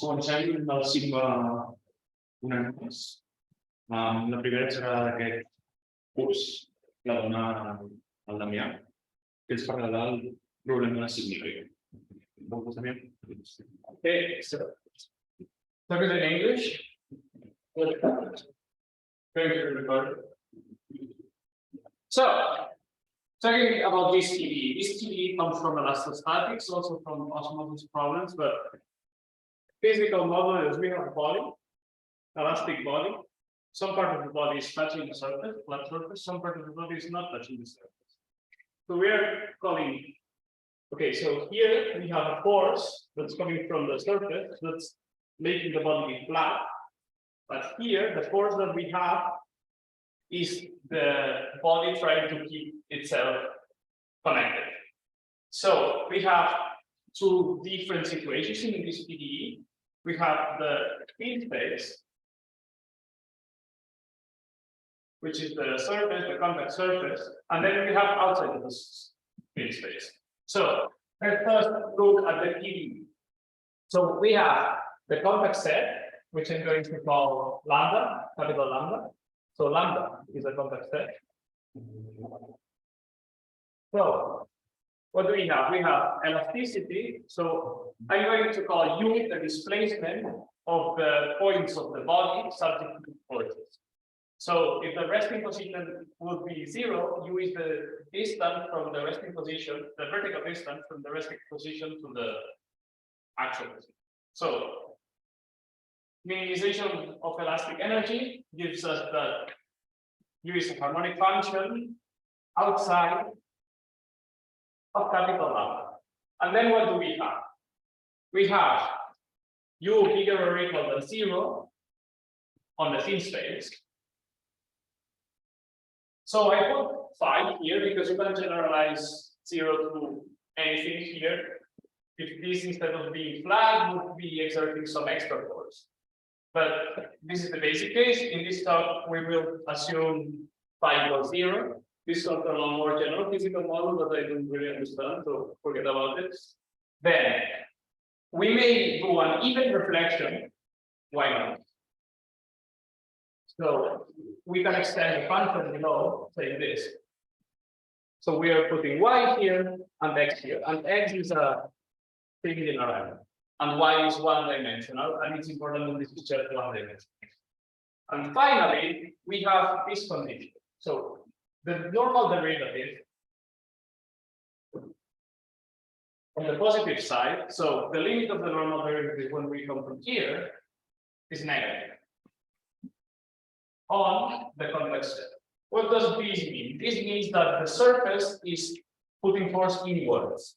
Comencem el SIMBa un any més. La primera serà d'aquest curs, la dona el Damià, que ens parlarà del problema de Signorini. Okay, so talk in English. Very good record. So, talking about this TDE. This TDE comes from elastostatics, also from osmosis problems, but physical model is we have a body, elastic body. Some part of the body is touching the surface, flat surface, some part of the body is not touching the surface. So we are calling, okay, so here we have a force that's coming from the surface that's making the body flat. But here, the force that we have is the body trying to keep itself connected. So we have two different situations in this PDE. We have the thin space, which is the surface, the contact surface, and then we have outside of this thin space. So let's first look at the PDE. So we have the contact set, which I'm going to call lambda, capital lambda. So lambda is a contact set. So what do we have? We have elasticity. So I'm going to call U the displacement of the points of the body subject to forces. So if the resting position would be 0, U is the distance from the resting position, the vertical distance from the resting position to the actual position. So minimization of elastic energy gives us that U is a harmonic function outside of capital lambda. And then what do we have? We have U bigger or equal than 0 on the thin space. So I put 5 here because you can generalize 0 to anything here. If this, instead of being flat, would be exerting some extra force. But this is the basic case. In this talk, we will assume phi equals 0. This is a more general physical model that I don't really understand, so forget about it. Then we may do an even reflection. Why not? So we can extend the function below, saying this. So we are putting y here and x here, and x is a three-dimensional line, and y is one-dimensional, and it's important in this picture one-dimensional. And finally, we have this condition. So the normal derivative on the positive side, so the limit of the normal derivative when we come from here is negative on the convex set. What does this mean? This means that the surface is putting force inwards.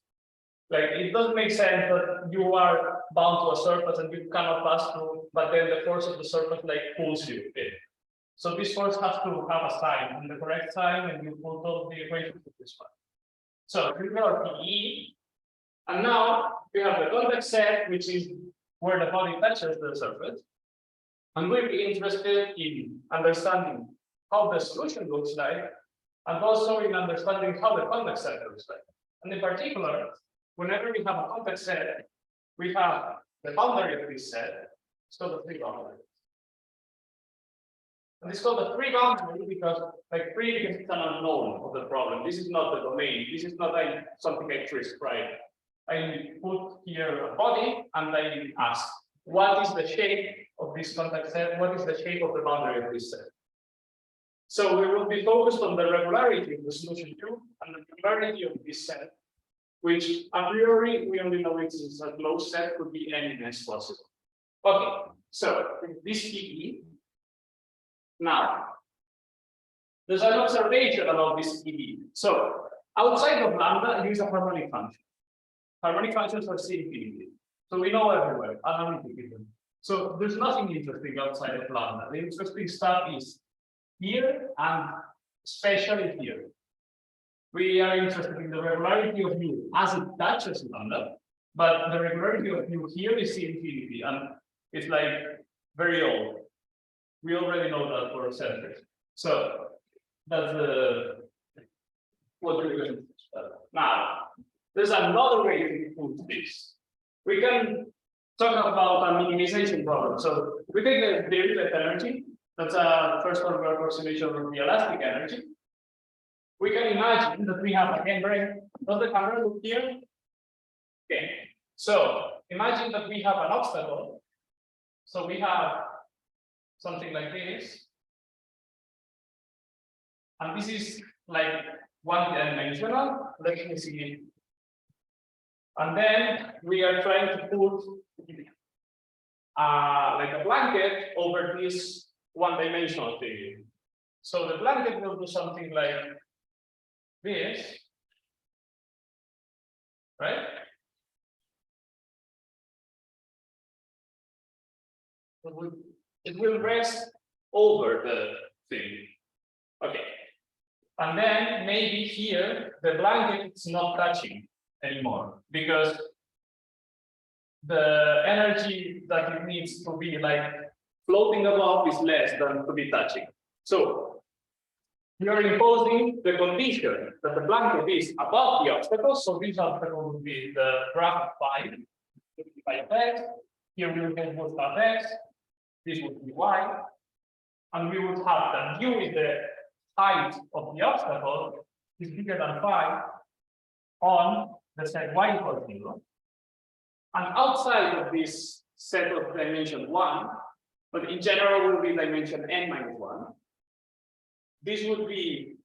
Like, it doesn't make sense that you are bound to a surface and you cannot pass through, but then the force of the surface like pulls you in. So this force has to have a sign, and the correct sign, and you put all the equation to this one. So we got PE, and now we have the contact set, which is where the body touches the surface. And we'll be interested in understanding how the solution looks like, and also in understanding how the contact set looks like. And in particular, whenever we have a contact set, we have the boundary of this set. It's called the free boundary. And it's called the free boundary because, like, free because it's an unknown of the problem. This is not the domain. This is not like something I prescribe. I put here a body and I ask, what is the shape of this contact set? What is the shape of the boundary of this set? So we will be focused on the regularity of the solution 2 and the regularity of this set, which a priori we only know it is a closed set, could be any length possible. Okay, so this PE. Now, there's an observation about this PE. So outside of lambda, use a harmonic function. Harmonic functions are C-infinity. So we know everywhere, analytically. So there's nothing interesting outside of lambda. The interesting stuff is here and especially here. We are interested in the regularity of U as it touches lambda, but the regularity of U here is C-infinity, and it's like very old. We already know that for centuries. So that's the what we're going to do. Now, there's another way to put this. We can talk about a minimization problem. So we take the derivative energy. That's a first order approximation of the elastic energy. We can imagine that we have again, does the camera look here? Okay. So imagine that we have an obstacle. So we have something like this. And this is like one-dimensional. Let me see it. And then we are trying to put like a blanket over this one-dimensional thing. So the blanket will do something like this, right? It will rest over the thing. Okay. And then maybe here the blanket is not touching anymore because the energy that it needs to be like floating above is less than to be touching. So we are imposing the condition that the blanket is above the obstacle. So this obstacle would be the graph phi, x. Here we will get both of x. This would be y. And we would have that u is the height of the obstacle is bigger than phi on the set y equals 0. And outside of this set of dimension 1, but in general will be dimension n minus 1. This would be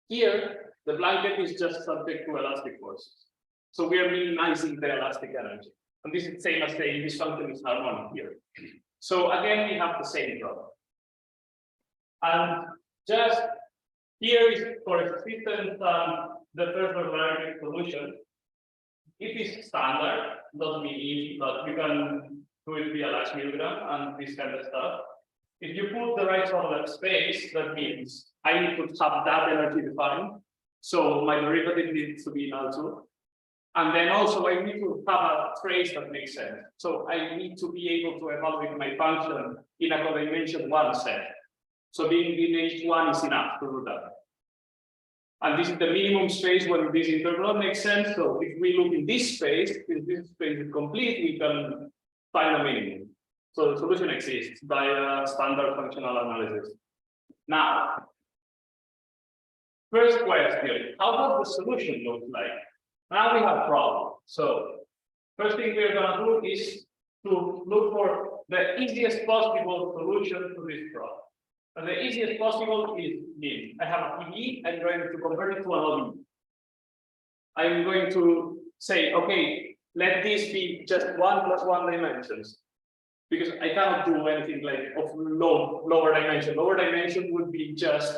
here, the blanket is just subject to elastic forces. So we are minimizing the elastic energy. And this is the same as saying this function is harmonic here. So again, we have the same problem. And just here is for existence the first regularity solution. It is standard, doesn't mean easy, but you can do it via large milligram and this kind of stuff. If you put the right sort of space, that means I need to have that energy defined. So my derivative needs to be null too. And then also I need to have a trace that makes sense. So I need to be able to evaluate my function in a codimension 1 set. So being in H1 is enough to do that. And this is the minimum space when this integral makes sense. So if we look in this space, if this space is complete, we can find a minimum. So the solution exists by a standard functional analysis. Now, first question, how does the solution look like? Now we have a problem. So first thing we're going to do is to look for the easiest possible solution to this problem. And the easiest possible is this. I have a PV, I'm going to convert it to an OB. I'm going to say, okay, let this be just 1 plus 1 dimensions. Because I cannot do anything like of lower dimension. Lower dimension would be just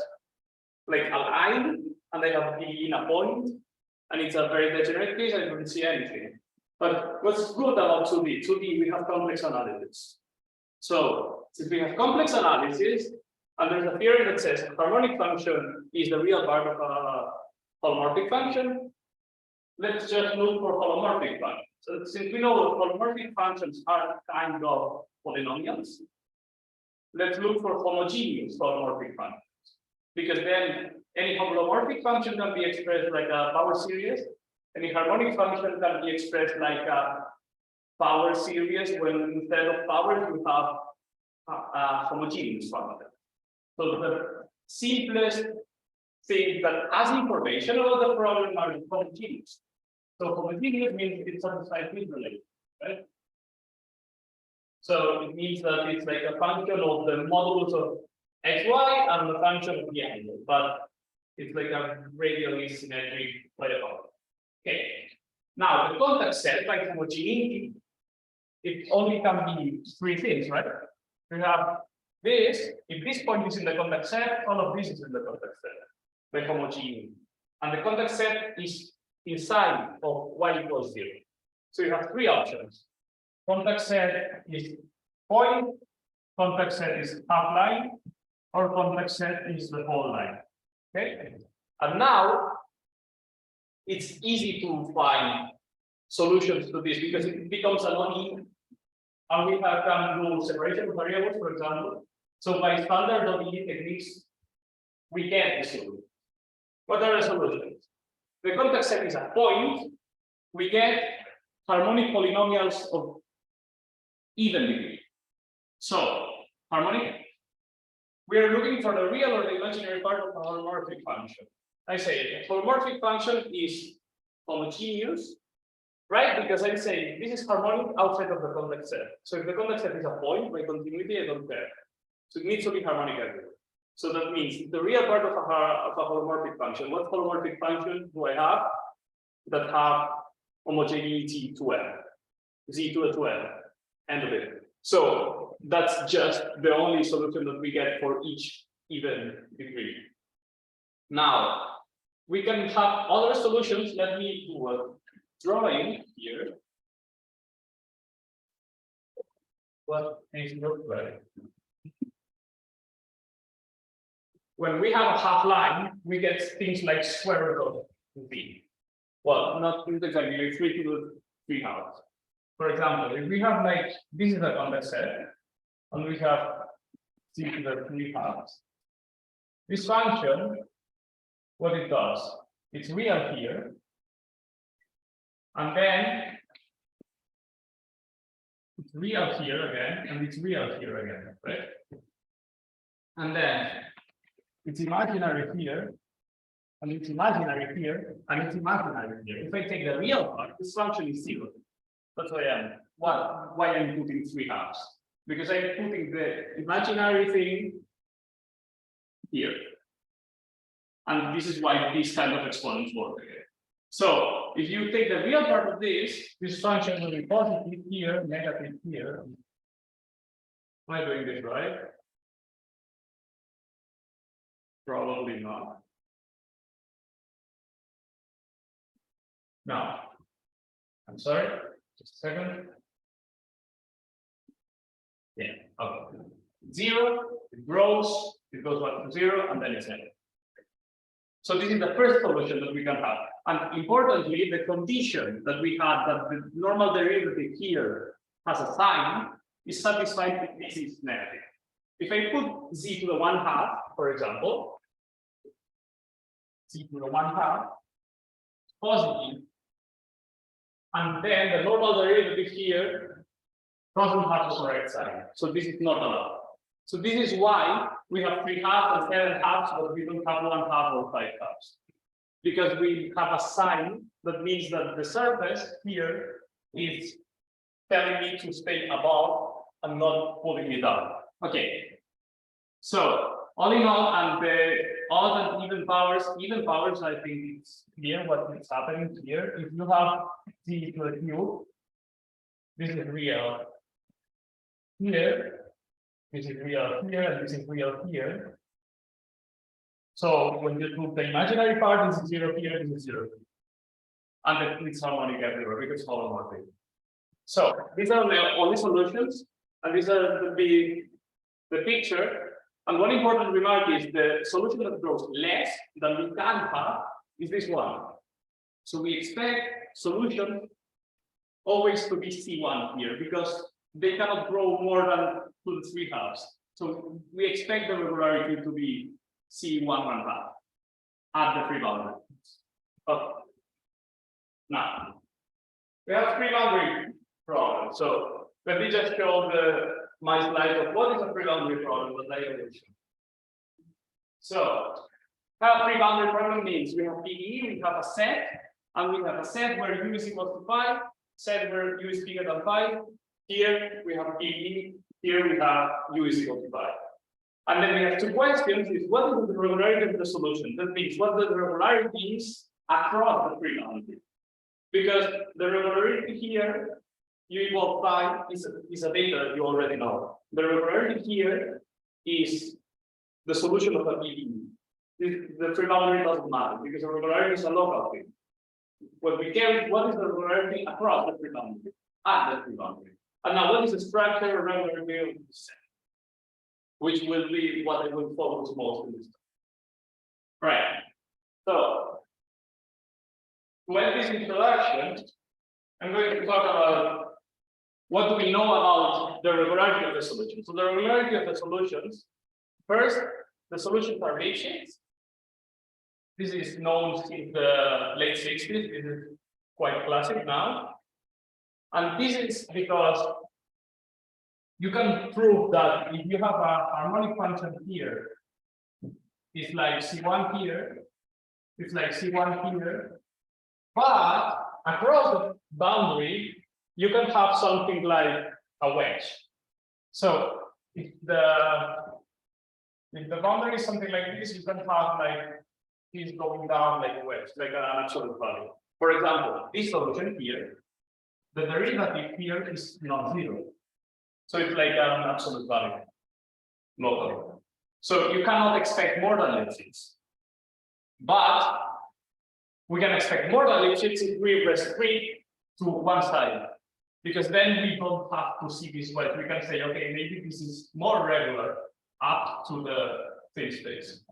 like a line, and I have PV in a point, and it's a very degenerate case, I don't see anything. But what's good about 2D? 2D, we have complex analysis. So since we have complex analysis, and there's a theory that says harmonic function is the real part of a holomorphic function, let's just look for holomorphic functions. So since we know that holomorphic functions are kind of polynomials, let's look for homogeneous holomorphic functions. Because then any holomorphic function can be expressed like a power series, any harmonic function can be expressed like a power series when instead of powers we have a homogeneous function. So the simplest thing that has information about the problem are homogeneous. So homogeneous means it satisfies this relation, right? So it means that it's like a function of the modulus of xy and the function of the angle, but it's like a radially symmetric playable. Okay. Now the contact set, like homogeneity, it only can be 3 things, right? We have this, if this point is in the contact set, all of this is in the contact set, the homogeneity. And the contact set is inside of y equals 0. So you have 3 options. Contact set is point, contact set is half line, or contact set is the whole line. Okay. And now it's easy to find solutions to this because it becomes an ODE, and we can do separation of variables, for example. So by standard ODE techniques, we get the solution. What are the solutions? The contact set is a point. We get harmonic polynomials of even degree. So, harmonic, we are looking for the real or the imaginary part of a holomorphic function. I say a holomorphic function is homogeneous, right? Because I'm saying this is harmonic outside of the convex set. So if the convex set is a point by continuity, I don't care. So it needs to be harmonic everywhere. So that means the real part of a holomorphic function. What holomorphic function do I have that have homogeneity to L? Z to a 12, end of it. So that's just the only solution that we get for each even degree. Now, we can have other solutions. Let me do a drawing here. What things look like. When we have a half line, we get things like square root of b. Well, not exactly, like 3 to the 3/2. For example, if we have like, this is a convex set, and we have c to the 3/2. This function, what it does, it's real here, and then it's real here again, and it's real here again, right? And then it's imaginary here, and it's imaginary here, and it's imaginary here. If I take the real part, this function is 0. That's why I'm putting 3/2. Because I'm putting the imaginary thing here. And this is why these kind of exponents work again. So if you take the real part of this function will be positive here, negative here. Am I doing this right? Probably not. No. I'm sorry, just a second. Yeah, okay. 0, it grows, it goes back to 0, and then it's negative. So this is the first solution that we can have. And importantly, the condition that we had that the normal derivative here has a sign is satisfied if this is negative. If I put z to the 1/2, for example, z to the 1/2, positive, and then the normal derivative here doesn't have the correct sign. So this is not allowed. So this is why we have 3/2 and 7/2, but we don't have 1/2 or 5/2. Because we have a sign that means that the surface here is telling me to stay above and not pulling me down. Okay. So all in all, and the odd and even powers, I think it's clear what is happening here. If you have z to the cube, this is real here, this is real here, and this is real here. So when you do the imaginary part, this is 0 here, this is 0 here. And then it's harmonic everywhere because it's holomorphic. So these are the only solutions, and these are the picture. And one important remark is the solution that grows less than we can have is this one. So we expect solution always to be C1 here because they cannot grow more than to the 3/2. So we expect the regularity to be C1/1/2 at the free boundary. Okay. Now we have free boundary problem. So let me just show my slide of what is a free boundary problem that I will show. So a free boundary problem means we have PDE, we have a set, and we have a set where u is equal to 5, set where u is bigger than 5. Here we have PDE, here we have u is equal to 5. And then we have two questions: is what is the regularity of the solution? That means what the regularity is across the free boundary. Because the regularity here, u equals 5, is a data that you already know. The regularity here is the solution of a PDE. The free boundary doesn't matter because the regularity is a local thing. What we care is what is the regularity across the free boundary, at the free boundary. And now what is the structure of regularity of the set? Which will be what I will focus most in this. Right. So to end this introduction, I'm going to talk about what do we know about the regularity of the solution. So the regularity of the solutions, first, the solutions are wave shapes. This is known since the late 60s. This is quite classic now. And this is because you can prove that if you have a harmonic function here, it's like C1 here, it's like C1 here, but across the boundary, you can have something like a wedge. So if the boundary is something like this, you can have like this going down like a wedge, like an absolute value. For example, this solution here, the derivative here is non-zero. So it's like an absolute value locally. So you cannot expect more than Lipschitz. But we can expect more than Lipschitz if we restrict to one side. Because then we don't have to see this wedge. We can say, okay, maybe this is more regular up to the thin space.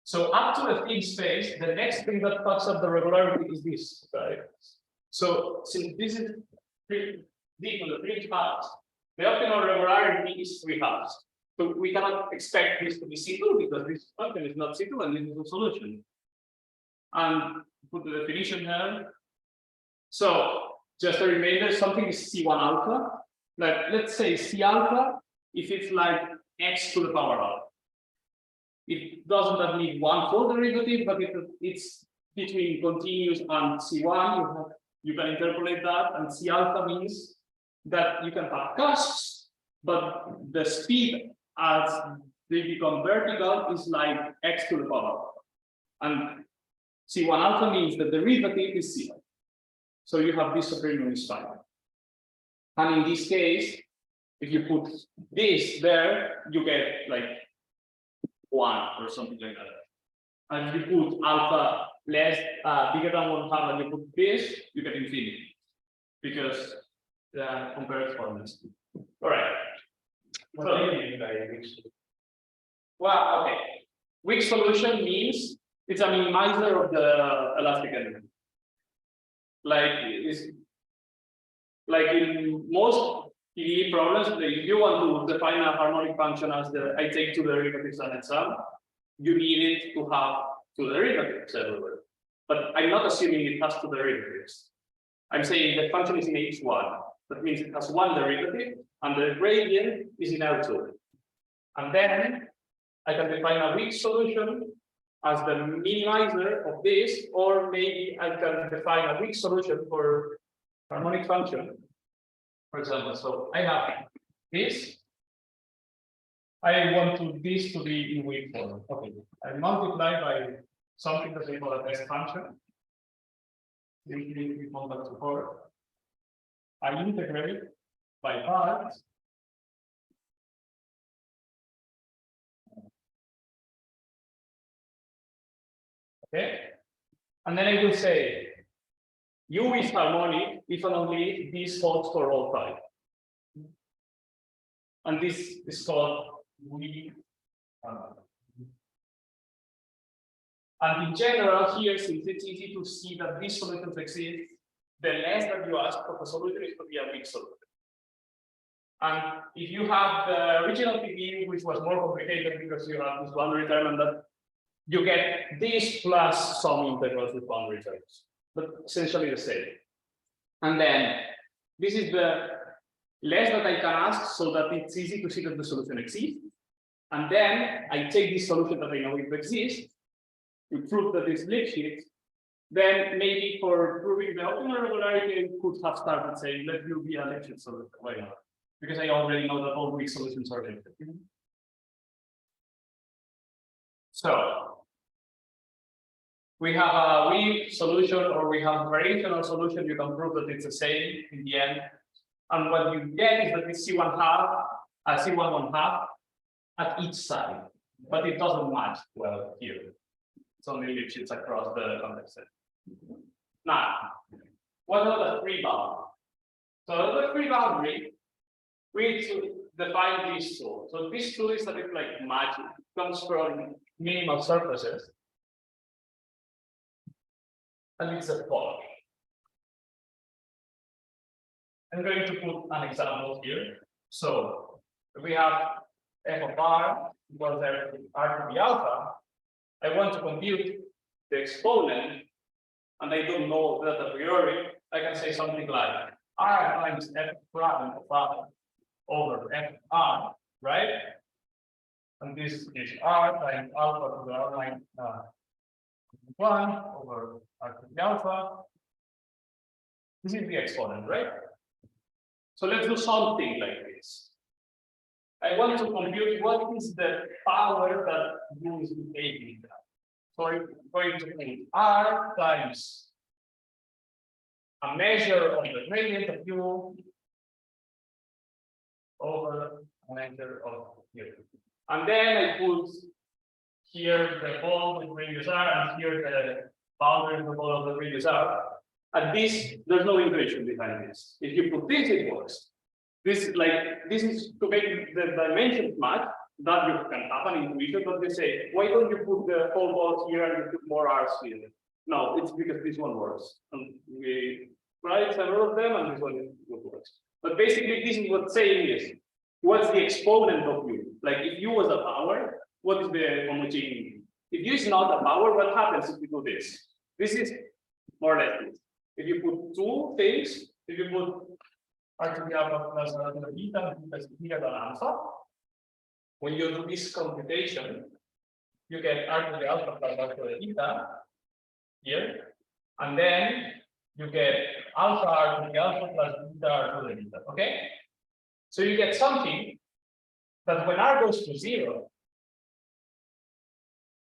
So up to the thin space, the next thing that fucks up the regularity is this, right? So since this is D to the 3 halves, the optimal regularity is 3 halves. So we cannot expect this to be C2 because this function is not C2 and this is a solution. And put the definition there. So just a reminder, something is C1 alpha. Like let's say C alpha, if it's like x to the power alpha. It doesn't need one full derivative, but it's between continuous and C1. You can interpolate that, and C alpha means that you can have cusps, but the speed as they become vertical is like x to the power. And C1 alpha means the derivative is C. So you have this supreme spine. And in this case, if you put this there, you get like 1 or something like that. And if you put alpha less bigger than 1/2 and you put this, you get infinity. Because compared to formulas. All right. What do you mean by weak solution? Well, okay. Weak solution means it's a minimizer of the elastic element. Like in most PDE problems, if you want to define a harmonic function as I take 2 derivatives and its sum, you need it to have 2 derivatives everywhere. But I'm not assuming it has 2 derivatives. I'm saying the function is in H1. That means it has 1 derivative, and the gradient is in L2. And then I can define a weak solution as the minimizer of this, or maybe I can define a weak solution for harmonic function. For example, so I have this. I want this to be in weak form. Okay, I multiply by something that we call a test function. We call that support. I integrate by parts. Okay, and then I will say U is harmonic if and only if this holds for all 5. And this is called weak. And in general, here, since it's easy to see that these solutions exist, the less that you ask of a solution is to be a weak solution. And if you have the original PDE, which was more complicated because you have this boundary term and that you get this plus some integrals with boundary terms, but essentially the same. And then this is the less that I can ask so that it's easy to see that the solution exists. And then I take this solution that I know it exists, to prove that it's Lipschitz. Then maybe for proving the optimal regularity, I could have started saying, let you be a Lipschitz solution. Why not? Because I already know that all weak solutions are Lipschitz. So we have a weak solution, or we have a variational solution. You can prove that it's the same in the end. And what you get is that it's C1 1/2 at each side, but it doesn't match well here. It's only Lipschitz across the context set. Now, what are the free boundaries? So the free boundary, we need to define these two. So these two is a bit like magic. It comes from minimal surfaces. And it's a polar. I'm going to put an example here. So we have f of r equals r to the alpha. I want to compute the exponent, and I don't know that a priori. I can say something like R times F prime of R over F R, right? And this is R times alpha to the R line 1 over R to the alpha. This is the exponent, right? So let's do something like this. I want to compute what is the power that U is behaving. So I'm going to put R times a measure of the gradient of U over a measure of U. And then I put here the ball with radius R and here the boundary of the ball of the radius R. And this, there's no intuition behind this. If you put this, it works. This is to make the dimensions match, that you can have an intuition, but they say, why don't you put the whole balls here and you put more R's here? No, it's because this one works. And we tried several of them, and this one works. But basically, this is what saying is, what's the exponent of U? Like if U was a power, what is the homogeneity? If U is not a power, what happens if you do this? This is more or less this. If you put two things, if you put R to the alpha plus R to the beta, because bigger than alpha, when you do this computation, you get R to the alpha plus R to the beta here, and then you get alpha R to the alpha plus beta R to the beta. Okay, so you get something that when R goes to 0,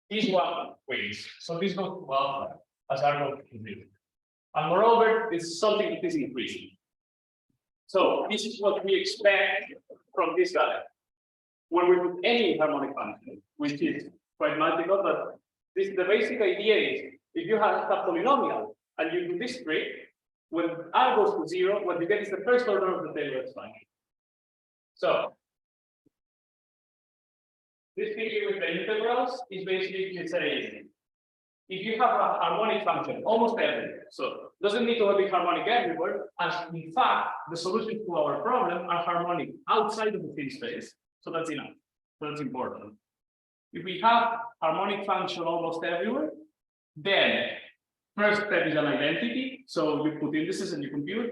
this one wins. So this goes to alpha as R goes to 0. And moreover, this is something that is increasing. So this is what we expect from this value. When we put any harmonic function, which is quite magical, but this the basic idea is if you have a polynomial and you do this trick, when R goes to 0, what you get is the first order of the Taylor expansion. So this figure with the integrals is basically saying if you have a harmonic function almost everywhere, so doesn't need to be harmonic everywhere, as in fact the solutions to our problem are harmonic outside of the thin space. So that's enough. That's important. If we have harmonic function almost everywhere, then first step is an identity. So you put indices and you compute.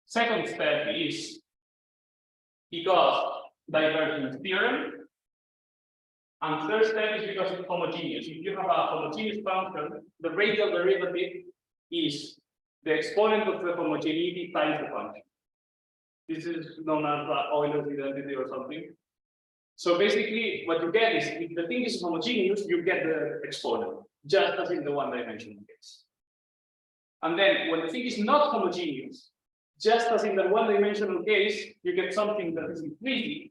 Second step is because divergence theorem. And third step is because it's homogeneous. If you have a homogeneous function, the radial derivative is the exponent of the homogeneity times the function. This is known as Euler's identity or something. So basically, what you get is if the thing is homogeneous, you get the exponent, just as in the one-dimensional case. And then when the thing is not homogeneous, just as in the one-dimensional case, you get something that is increasing.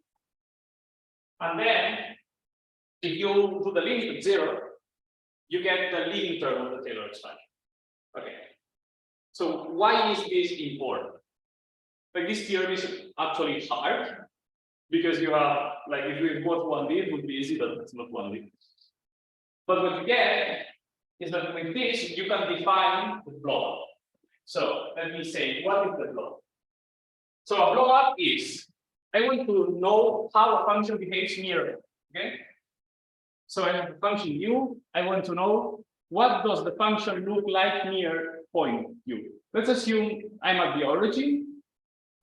And then if you do the limit at 0, you get the leading term of the Taylor expansion. Okay. So why is this important? Like this theorem is actually hard because you have, like, if we import 1D, it would be easy, but it's not 1D. But what you get is that with this, you can define the blow-up. So let me say, what is the blow-up? So a blow-up is, I want to know how a function behaves near it. Okay. So I have the function U. I want to know what does the function look like near point U. Let's assume I'm at the origin,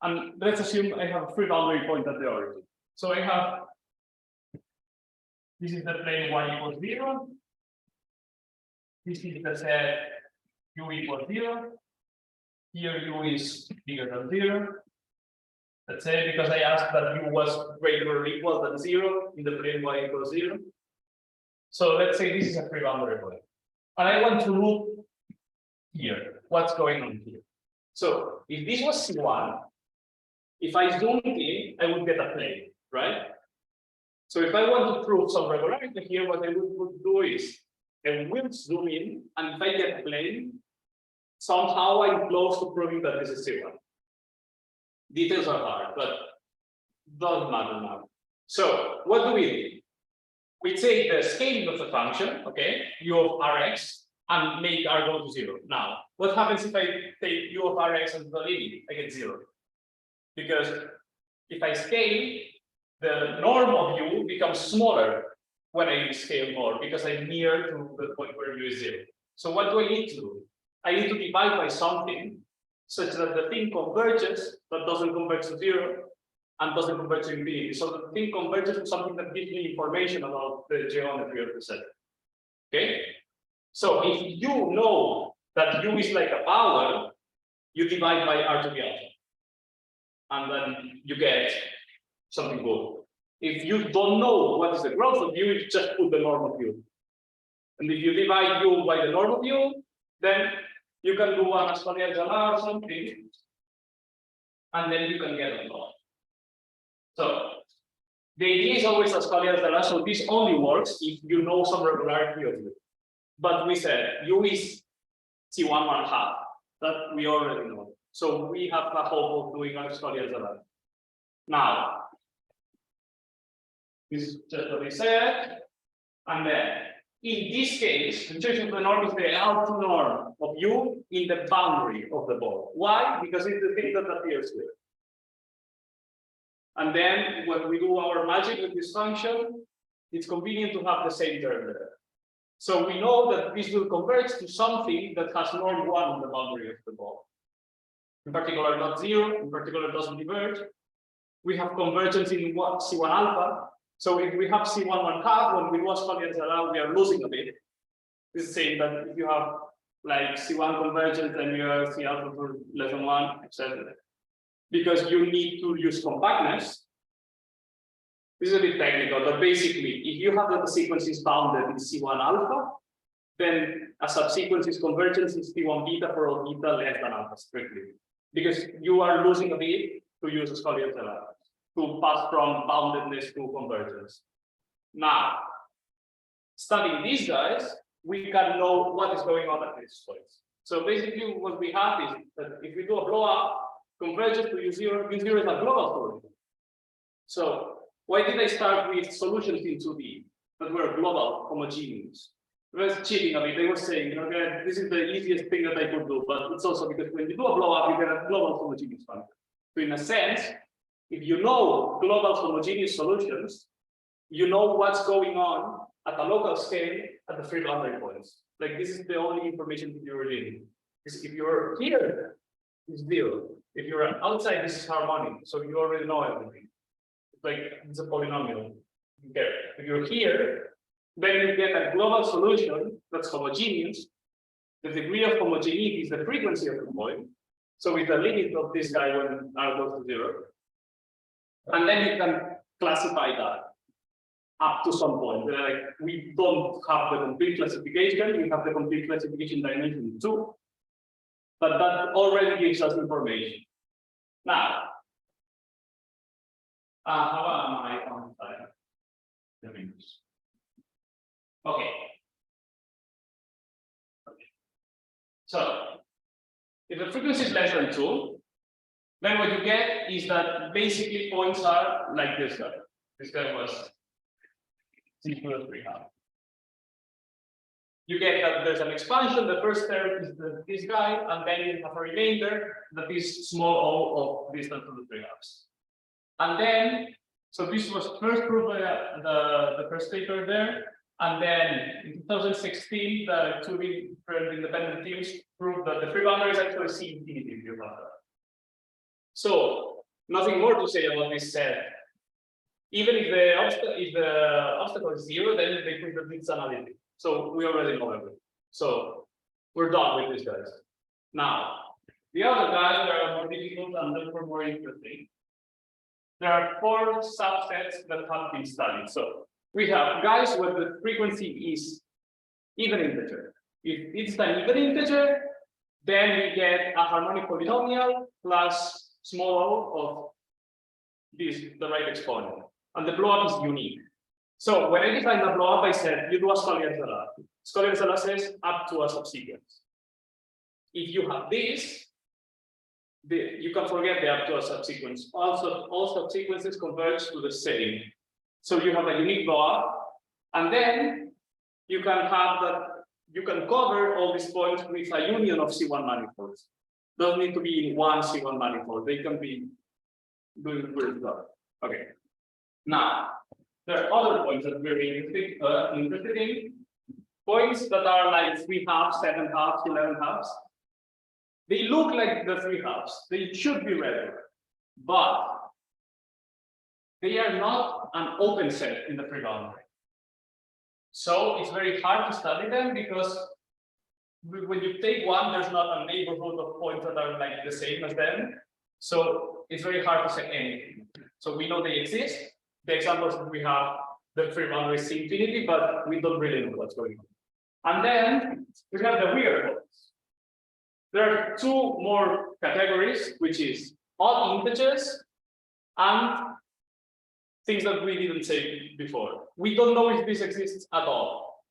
and let's assume I have a free boundary point at the origin. So I have, this is the plane y equals 0. This is the set U equals 0. Here U is bigger than 0. Let's say because I asked that U was greater or equal than 0 in the plane y equals 0. So let's say this is a free boundary point. And I want to look here, what's going on here. So if this was C1, if I zoomed in, I would get a plane, right? So if I want to prove some regularity here, what I would do is I will zoom in, and if I get a plane, somehow I'm close to proving that this is C1. Details are hard, but doesn't matter now. So what do we do? We take the scaling of the function, okay, U of Rx, and make R go to 0. Now, what happens if I take U of Rx and the limit? I get 0. Because if I scale, the norm of U becomes smaller when I scale more, because I'm near to the point where U is 0. So what do I need to do? I need to divide by something such that the thing converges, but doesn't converge to zero, and doesn't converge to infinity. So the thing converges to something that gives me information about the geometry of the set. Okay? So if you know that U is like a power, you divide by R to the alpha. And then you get something good. If you don't know what is the growth of U, you just put the norm of U. And if you divide U by the norm of U, then you can do an Ascoli-Arjala or something, and then you can get a law. So the idea is always Ascoli-Arjala, so this only works if you know some regularity of U. But we said U is C1 1/2. That we already know. So we have a hope of doing Ascoli-Arjala. Now, this is just what we said, and then in this case, the choice of the norm is the outer norm of U in the boundary of the ball. Why? Because it's the thing that appears here. And then when we do our magic with this function, it's convenient to have the same term there. So we know that this will converge to something that has norm 1 on the boundary of the ball. In particular, not 0, in particular, doesn't diverge. We have convergence in C1 alpha. So if we have C1 1/2, when we do Ascoli-Arjala, we are losing a bit. This is saying that if you have like C1 convergence, then you have C alpha for less than 1, etc. Because you need to use compactness. This is a bit technical, but basically, if you have that the sequence is bounded in C1 alpha, then a subsequence is convergence in C1 beta for all beta less than alpha strictly. Because you are losing a bit to use Ascoli-Arjala to pass from boundedness to convergence. Now, studying these guys, we can know what is going on at these points. So basically, what we have is that if we do a blow up, convergence to U0, U0 is a global solution. So why did I start with solutions in 2D that were global, homogeneous? I was cheating a bit. They were saying, okay, this is the easiest thing that I could do, but it's also because when you do a blow up, you get a global homogeneous function. So in a sense, if you know global homogeneous solutions, you know what's going on at a local scale at the free boundary points. Like this is the only information that you really need. Because if you're here, it's 0. If you're outside, this is harmonic. So you already know everything. It's like it's a polynomial. Okay. If you're here, then you get a global solution that's homogeneous. The degree of homogeneity is the frequency of the point. So with the limit of this guy when R goes to 0. And then you can classify that up to some point. Like we don't have the complete classification, we have the complete classification dimension 2, but that already gives us information. Now, how am I on time? Okay. So, if the frequency is less than 2, then what you get is that basically points are like this guy. This guy was C2 3 half. You get that there's an expansion. The first term is this guy, and then you have a remainder that is small o of distance to the 3 halves. And then, so this was first proved by the first paper there, and then in 2016, the 2 different independent teams proved that the free boundary is actually C infinity if you have that. So nothing more to say about this set. Even if the obstacle is 0, then they think that it's analytic. So we already know everything. So we're done with these guys. Now, the other guys that are more difficult and therefore more interesting. There are 4 subsets that have been studied. So we have guys where the frequency is even integer. If it's an even integer, then we get a harmonic polynomial plus small o of this, the right exponent. And the blow-up is unique. So when I define the blow-up, I said you do Ascoli-Arjala. Ascoli-Arjala says up to a subsequence. If you have this, you can forget the up to a subsequence. Also, all subsequences converge to the same. So you have a unique blow-up, and then you can have that. You can cover all these points with a union of C1 manifolds. Don't need to be in one C1 manifold. They can be doing good stuff. Okay. Now, there are other points that we're interested in. Points that are like 3 halves, 7 halves, 11 halves. They look like the three halves. They should be regular, but they are not an open set in the free boundary. So it's very hard to study them because when you take one, there's not a neighborhood of points that are like the same as them. So it's very hard to say anything. So we know they exist. The examples that we have, the free boundary is infinity, but we don't really know what's going on. And then we have the weird ones. There are two more categories, which is odd integers and things that we didn't say before. We don't know if this exists at all.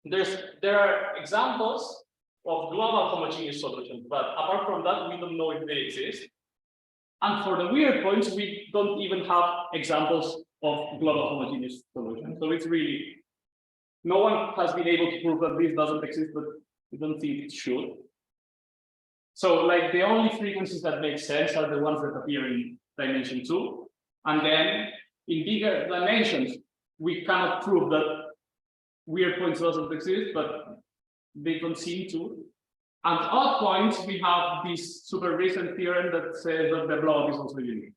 There are examples of global homogeneous solutions, but apart from that, we don't know if they exist. And for the weird points, we don't even have examples of global homogeneous solutions. So it's really, no one has been able to prove that this doesn't exist, but we don't think it should. So like the only frequencies that make sense are the ones that appear in dimension 2. And then in bigger dimensions, we cannot prove that weird points doesn't exist, but they don't seem to. And odd points, we have this super recent theorem that says that the blob is also unique.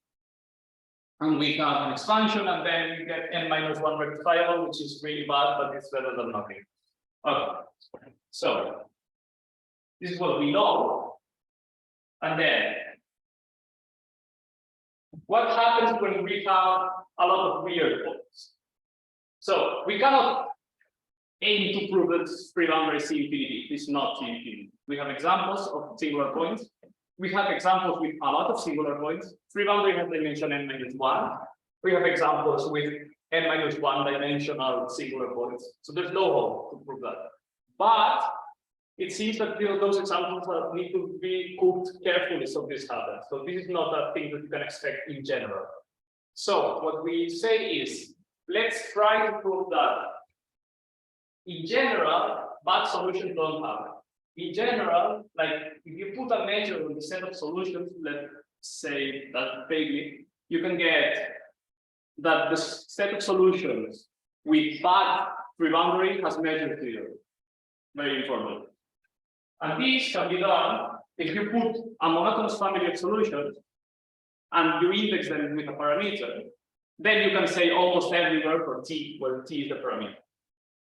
And we have an expansion, and then we get n-1 rectifiable, which is really bad, but it's better than nothing. Okay, so this is what we know. And then what happens when we have a lot of weird points? So we cannot aim to prove that free boundary C infinity is not C infinity. We have examples of singular points. We have examples with a lot of singular points. Free boundary has dimension n-1. We have examples with n-1 dimensional singular points. So there's no hope to prove that. But it seems that those examples need to be cooked carefully so this happens. So this is not a thing that you can expect in general. So what we say is, let's try to prove that in general, bad solutions don't happen. In general, like if you put a measure on the set of solutions, let's say that vaguely, you can get that the set of solutions with bad free boundary has measure theory. Very informal. And this can be done if you put a monotonous family of solutions and you index them with a parameter, then you can say almost everywhere for t, where t is the parameter.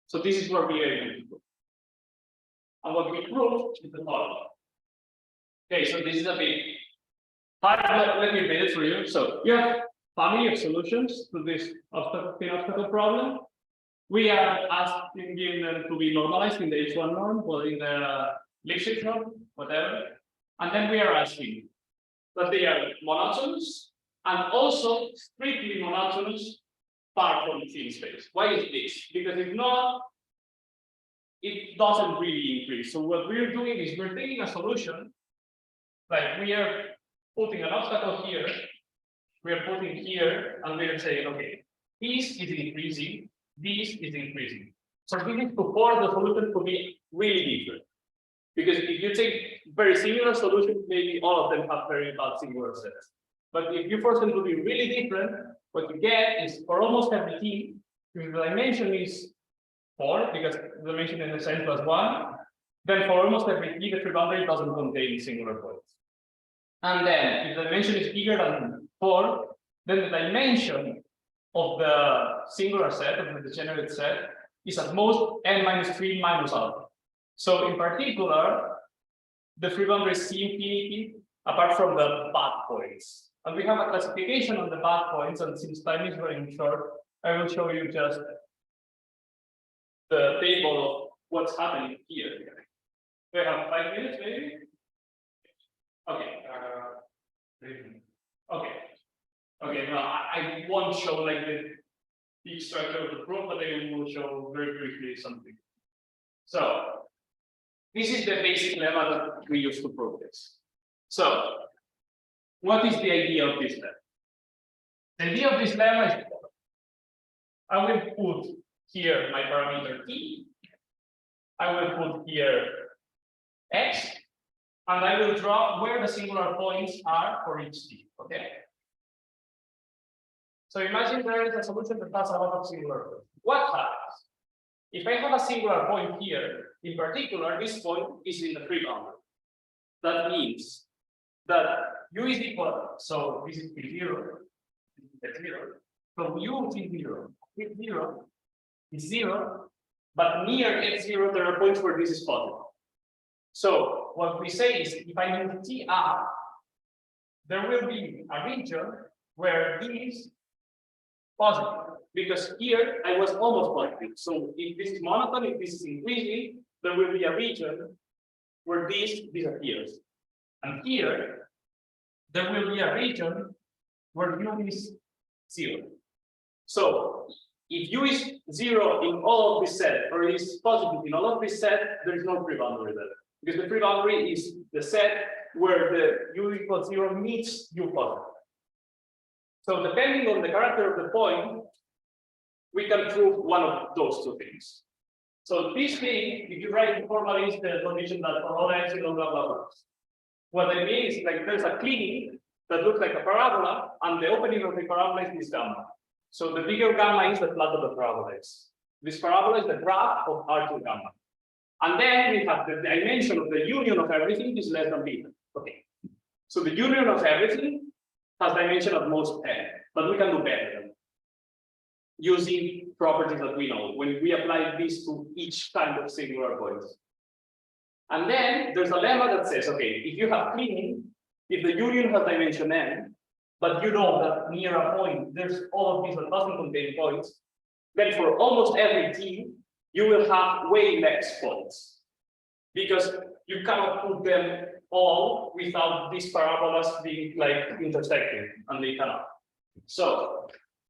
So this is what we are able to do. And what we proved is the following. Okay, so this is a big part. Let me read it for you. So you have family of solutions to this obstacle problem. We are asking them to be normalized in the H1 norm or in the Lipschitz norm, whatever. And then we are asking that they are monotonous and also strictly monotonous part from the thin space. Why is this? Because if not, it doesn't really increase. So what we're doing is we're taking a solution, like we are putting an obstacle here, we are putting here, and we are saying, okay, this is increasing, this is increasing. So we need to force the solution to be really different. Because if you take very similar solutions, maybe all of them have very bad singular sets. But if you force them to be really different, what you get is for almost every t, if the dimension is 4, because the dimension in the sense plus 1, then for almost every t, the free boundary doesn't contain singular points. And then if the dimension is bigger than 4, then the dimension of the singular set, of the degenerate set, is at most n-3 minus alpha. So in particular, the free boundary is C infinity apart from the bad points. And we have a classification of the bad points, and since time is running short, I will show you just the table of what's happening here. We have 5 minutes, maybe? Okay. Okay. Okay, no, I won't show like the structure of the proof, but I will show very briefly something. So this is the basic lemma that we use to prove this. So what is the idea of this lemma? The idea of this lemma is I will put here my parameter t, I will put here x, and I will draw where the singular points are for each t. Okay. So imagine there is a solution that has a lot of singular points. What happens? If I have a singular point here, in particular, this point is in the free boundary. that means that u is equal, so this is zero, this is zero. From u to zero, x0 is 0, but near x0 there are points where this is positive. So what we say is if I move t up, there will be a region where this is positive, because here I was almost positive. So if this is monotone, if this is increasing, there will be a region where this disappears. And here, there will be a region where u is 0. So if u is 0 in all of this set, or is positive in all of this set, there is no free boundary there. Because the free boundary is the set where the u equals 0 meets u positive. So depending on the character of the point, we can prove one of those two things. So this thing, if you write it formally, is the condition that for all x, blah, blah, blah, blah. What I mean is like there's a cleaning that looks like a parabola, and the opening of the parabola is this gamma. So the bigger gamma is the flat of the parabola is. This parabola is the graph of R2 gamma. And then we have the dimension of the union of everything is less than beta. Okay. So the union of everything has dimension of most n, but we can do better than that, using properties that we know when we apply this to each kind of singular points. And then there's a lemma that says, okay, if you have cleaning, if the union has dimension n, but you know that near a point there's all of these that doesn't contain points, then for almost every t, you will have way less points, because you cannot put them all without these parabolas being like intersecting, and they cannot. So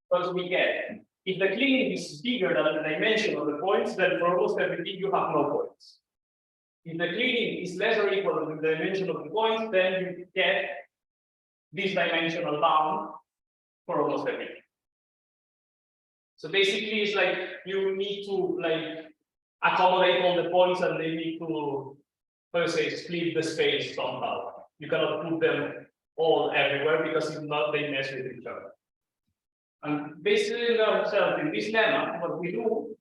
what we get, if the cleaning is bigger than the dimension of the points, then for almost everything you have no points. If the cleaning is less or equal to the dimension of the points, then you get this dimensional bound for almost everything. So basically, it's like you need to like accommodate all the points, and they need to, how you say, split the space somehow. You cannot put them all everywhere, because if not, they mess with each other. And basically, ourselves in this lemma, what we do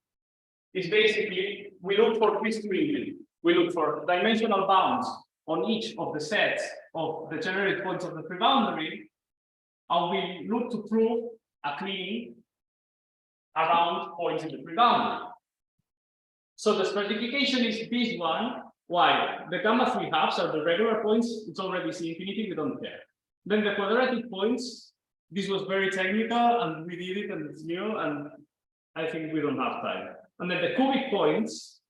is basically we look for twist-to-infinity. We look for dimensional bounds on each of the sets of the generated points of the free boundary, and we look to prove a cleaning around points in the free boundary. So the stratification is this one. Why? The gamma 3 halves are the regular points. It's already C infinity, we don't care. Then the quadratic points, this was very technical, and we did it, and it's new, and I think we don't have time. And then the cubic points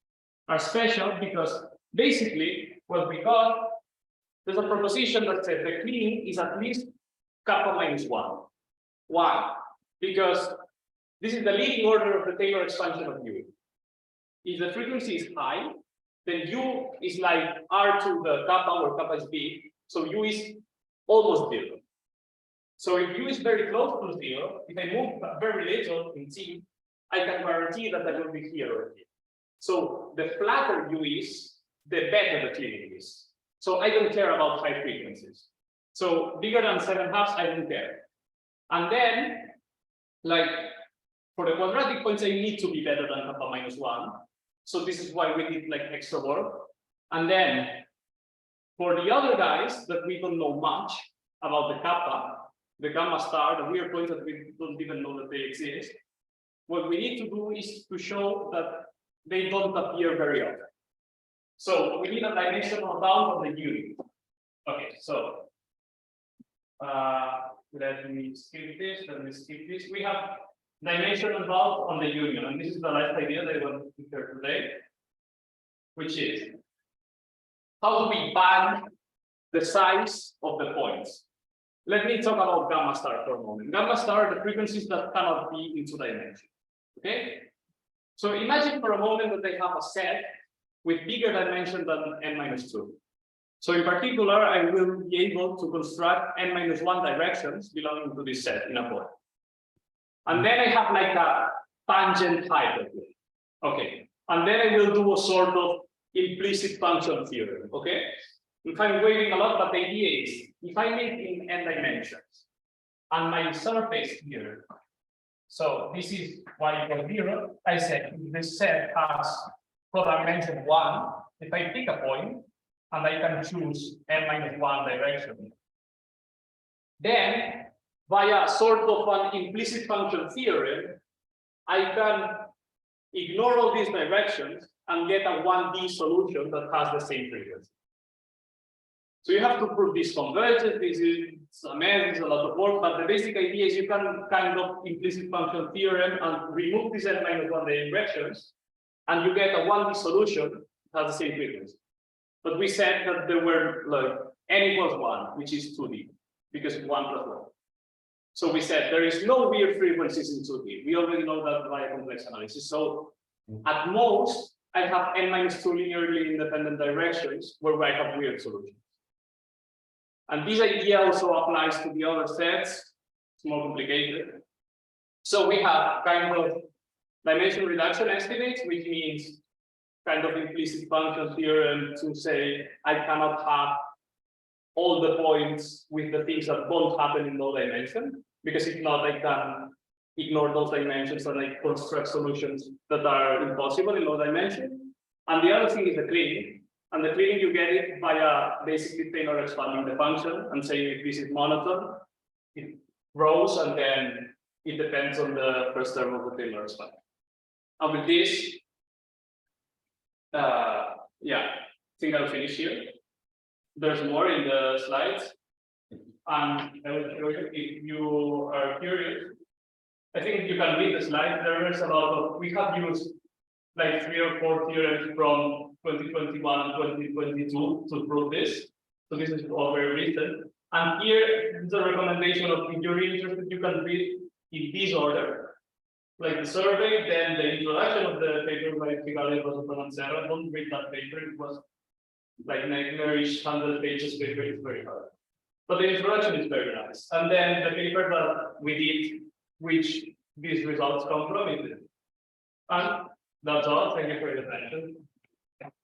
are special because basically what we got, there's a proposition that says the cleaning is at least kappa minus 1. Why? Because this is the leading order of the Taylor expansion of U. If the frequency is high, then U is like R to the kappa, where kappa is big, so U is almost 0. So if U is very close to 0, if I move very little in T, I can guarantee that I will be here or here. So the flatter U is, the better the cleaning is. So I don't care about high frequencies. So bigger than 7/2, I don't care. And then, like, for the quadratic points, I need to be better than kappa minus 1. So this is why we did like extra work. And then for the other guys that we don't know much about the kappa, the gamma star, the weird points that we don't even know that they exist, what we need to do is to show that they don't appear very often. So we need a dimensional bound of the unit. Okay, so let me skip this, let me skip this. We have dimensional bound on the union, and this is the last idea that I want to share today, which is how do we band the size of the points? Let me talk about gamma star for a moment. Gamma star are the frequencies that cannot be in 2 dimensions. Okay? So imagine for a moment that they have a set with bigger dimension than n-2. So in particular, I will be able to construct n-1 directions belonging to this set in a point. And then I have like a tangent hyperplane. Okay. And then I will do a sort of implicit function theorem. Okay. If I'm waving a lot, but the idea is if I make in n dimensions and my surface here, so this is y equals 0, I said if this set has codimension 1, if I pick a point, and I can choose n-1 direction. Then, via sort of an implicit function theorem, I can ignore all these directions and get a 1D solution that has the same frequency. So you have to prove this converges. This is a mess, it's a lot of work, but the basic idea is you can kind of implicit function theorem and remove these n-1 directions, and you get a 1D solution that has the same frequency. But we said that there were like n=1, which is 2D, because 1 plus 1. So we said there is no weird frequencies in 2D. We already know that via complex analysis. So at most, I have n-2 linearly independent directions where I have weird solutions. And this idea also applies to the other sets. It's more complicated. So we have kind of dimension reduction estimates, which means kind of implicit function theorem to say I cannot have all the points with the things that don't happen in low dimension, because if not, I can ignore those dimensions and I construct solutions that are impossible in low dimension. And the other thing is the cleaning. And the cleaning you get it via basically Taylor expanding the function and saying if this is monotone, it grows, and then it depends on the first term of the Taylor expansion. And with this, yeah, I think I'll finish here. There's more in the slides, and I will show you if you are curious. I think you can read the slides. There is a lot of, we have used like 3 or 4 theorems from 2021 and 2022 to prove this. So this is all very recent. And here is a recommendation of, if you're interested, you can read in this order, like the survey, then the introduction of the paper by Figalli, Ros-Oton and Serra. Don't read that paper, it was like nightmarish 100 pages paper, it's very hard. But the introduction is very nice. And then the paper that we did, which these results come from, is it. And that's all. Thank you for your attention.